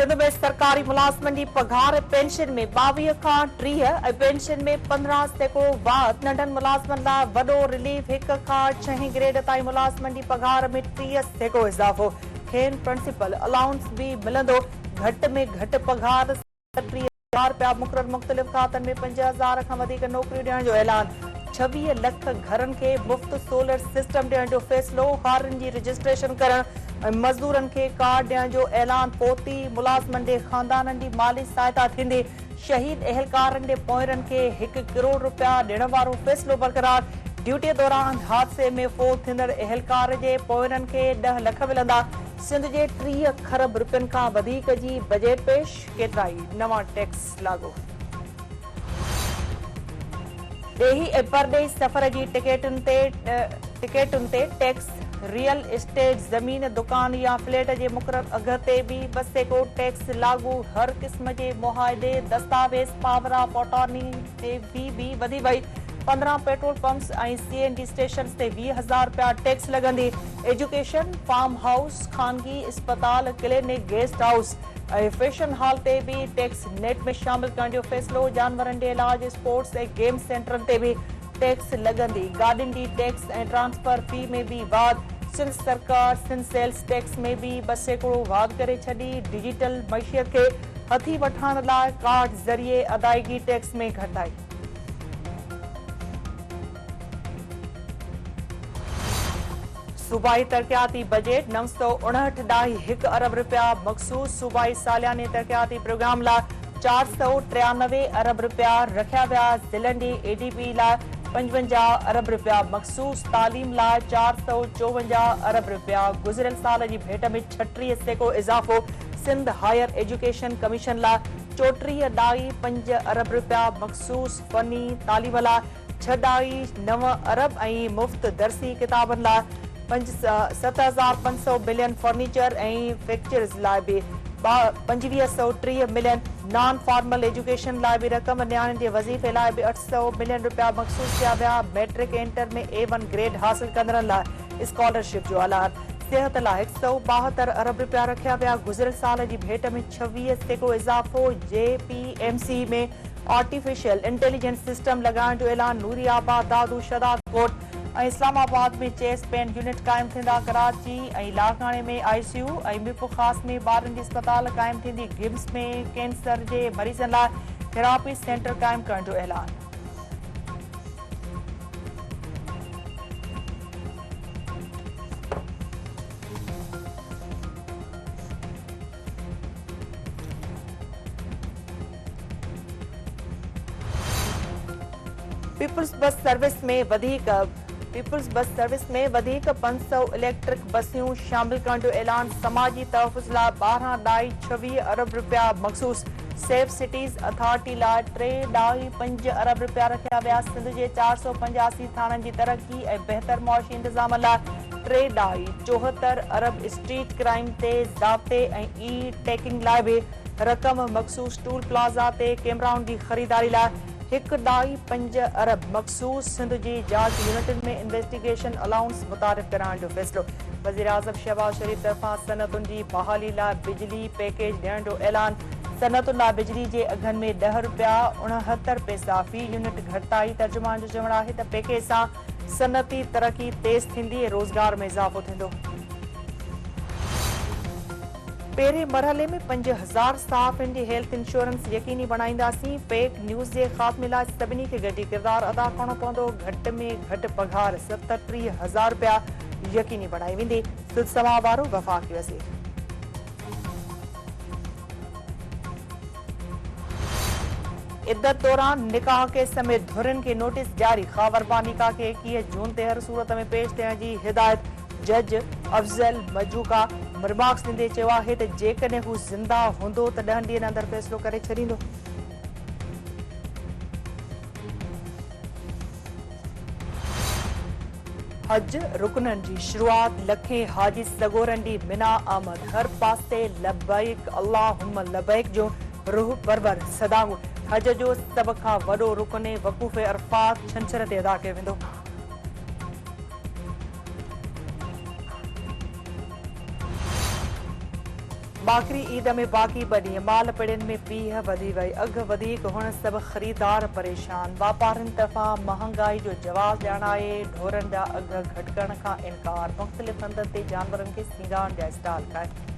सिंध में सरकारी मुलाज़िमनि जी पघार पेंशन में 22 खां 30 ऐं पेंशन में 15% वाध। नंढनि मुलाज़िमनि लाइ वॾो रिलीफ। 1 खां 6 ग्रेड ताईं मुलाज़िमनि जी पघार में 30% इज़ाफ़ो। खेनि प्रिंसिपल अलाउंस भी मिलंदो। घटि में घटि पघार 30,000 रुपया मुक़रर। मुख़्तलिफ़ खातनि में 5,000 खां वधीक नौकरियूं ॾियण जो ऐलान। 26 लख घरनि खे मुफ़्त सोलर सिस्टम ॾियण जो फ़ैसिलो। हारियुनि जी रजिस्ट्रेशन करण ऐं मज़दूरनि खे कार्ड ॾियण जो ऐलान। पोती मुलाज़िमनि जे ख़ानदाननि जी माली सहायता थींदी। शहीद अहलकारनि जे पोइरनि खे 1 करोड़ रुपया ॾियण वारो फ़ैसिलो बरक़रार। ड्यूटीअ दौरान हादसे में फ़ौत थींदड़ अहलकार जे पोइरनि खे 10 लख मिलंदा। सिंध जे 30 खरब रुपयनि खां वधीक जी बजट पेश। केतिराई नवां टैक्स लागू। ॾेही ऐं परॾेही सफ़र जी टिकटुनि ते टैक्स। रियल एस्टेट ज़मीन दुकान या फ्लैट जे मुक़रर अघ ते भी 2% टैक्स लागू। हर क़िस्म जे मुआहदे दस्तावेज़ पावर ऑफ अटॉर्नी ते भी वधी वई। 15 पेट्रोल पंप्स ऐं CNG स्टेशन्स ते 20,000 रुपया टैक्स लॻंदी। एजुकेशन फार्म हाउस ख़ानगी अस्पताल क्लिनिक गेस्ट हाउस ऐं फैशन हॉल ते भी टैक्स नेट में शामिल करण जो फ़ैसिलो। जानवरनि जे इलाज स्पोर्ट्स ऐं गेम सेंटरनि ते भी टैक्स लॻंदी। गाॾियुनि जी टैक्स ऐं ट्रांसफर फी में भी वाध। सिंध सरकार सिंध सेल्स टैक्स में भी 2% वाध करे छॾी। डिजिटल मईशियत खे हथी वठण लाइ कार्ड ज़रिए अदायगी टैक्स में घटाई। सूबाई तरक़ियाती बजट 959.1 अरब रुपया मखसूस। सूबाई सालियाने तरक़ियाती प्रोग्राम लाइ 493 अरब रुपया रखिया विया। ज़िलनि जी ADP लाइ 55 अरब रुपया मखसूस। तालीम लाइ 454 अरब रुपया। गुज़िरियल साल जी भेट में 36% इज़ाफ़ो। सिंध हायर एजुकेशन कमीशन लाइ 34.5 अरब रुपया मखसूस। फ़नी तालीम लाइ 6.9 अरब ऐं मुफ़्त दर्सी किताबनि लाइ 7,500 मिलियन। फर्नीचर ऐं फिक्चर्स लाइ भी 2,530 मिलियन। नॉन फॉर्मल एजुकेशन लाइ भी रक़म। न्याणियुनि जे वज़ीफ़े लाइ भी 800 मिलियन रुपया मखसूस किया विया। मैट्रिक इंटर में A1 ग्रेड हासिल कंदड़नि लाइ स्कॉलरशिप जो ऐलान। सिहत लाइ 172 अरब रुपया रखिया विया। गुज़िरियल साल जी भेट में 26% इज़ाफ़ो। JPMC में आर्टिफिशियल इंटेलिजेंस सिस्टम लॻाइण जो ऐलान। नूरियाबाद दादू शदाद कोट ऐं इस्लामाबाद में चेस्ट पेन यूनिट क़ाइमु थींदा। कराची ऐं लाखाणे में ICU ऐं मिप ख़ास में ॿारनि जी अस्पताल क़ाइमु थींदी। गिम्स में कैंसर जे मरीज़नि लाइ थेरापी सेंटर क़ाइमु करण जो ऐलान। पीपुल्स बस सर्विस में वधीक 500 इलेक्ट्रिक बसियूं शामिल करण जो ऐलान। समाजी तहफ़ुज़ लाइ 12.26 अरब रुपया मखसूस। सेफ सिटीज़ अथॉरिटी लाइ 3.5 अरब रुपया रखिया विया। सिंध जे 485 थाणनि जी तरक्की ऐं बहितर मुआशी इंतज़ाम लाइ 3.74 अरब। स्ट्रीट क्राइम ते ज़ाब्ते ऐं टैकिंग लाइ भी रक़म मखसूस। टूल प्लाज़ा ते कैमराउनि जी ख़रीदारी लाइ 1.5 अरब मखसूस। सिंध जी जांच यूनिटुनि में इन्वेस्टिगेशन अलाउंस मुतारिफ़ कराइण जो फ़ैसिलो। वज़ीर आज़म शहबाज शरीफ़ तरफ़ां सनअतुनि जी बहाली लाइ बिजली पैकेज ॾियण जो ऐलान। सनअतुनि लाइ बिजली जे अघनि में 10 रुपया 69 पैसा फ़ी यूनिट घटिताई। तर्जुमान जो चवणु आहे त पैकेज सां सनअती तरक़ी तेज़ थींदी ऐं रोज़गार में इज़ाफ़ो थींदो। पहिरें मरहले में 5,000 स्टाफनि जी हेल्थ इंश्योरेंस यकीनी बणाईंदासीं। फेक न्यूज़ जे ख़ात्मे लाइ सभिनी खे गॾिजी किरदारु अदा करणो पवंदो। घटि में घटि पघार 37,000 रुपया यकीनी बणाई वेंदी। सिलसिलो समावारो वफ़ाक़ी वज़ीर। इद्दत दौरान निकाह के समेत धुरनि खे नोटिस जारी। ख़ावरबा निकाह खे 21 जून ते हर सूरत में पेश थियण जी हिदायत। जज अफ़ज़ल मजूका रिमार्क्स ॾींदे चयो आहे त जेकॾहिं हू ज़िंदा हूंदो त 10 ॾींहनि अंदरि फ़ैसिलो करे छॾींदो। हज रुकननि जी शुरूआत। लखें हाजी सगोरनि ॾींहुं मिना आमद। हर पासे लबैक अल्लाहुम्मा लबैक जो रूह परवर सदाऊं। हज जो सभ खां वॾो रुकन वक़ूफ़ अरफ़ात छंछर ते अदा कयो वेंदो। आख़िरी ईद में बाक़ी ॿ ॾींहं माल पिड़ियुनि में पीह वधी वई अघ वधीक हुअण सभु ख़रीदार परेशान वापारियुनि तरफ़ां महांगाई जो जवाब ॼाणाए ढोरनि जा अघ घटि करण खां इनकार मुख़्तलिफ़ हंधनि ते जानवरनि खे सींगारण जा स्टॉल ठाहे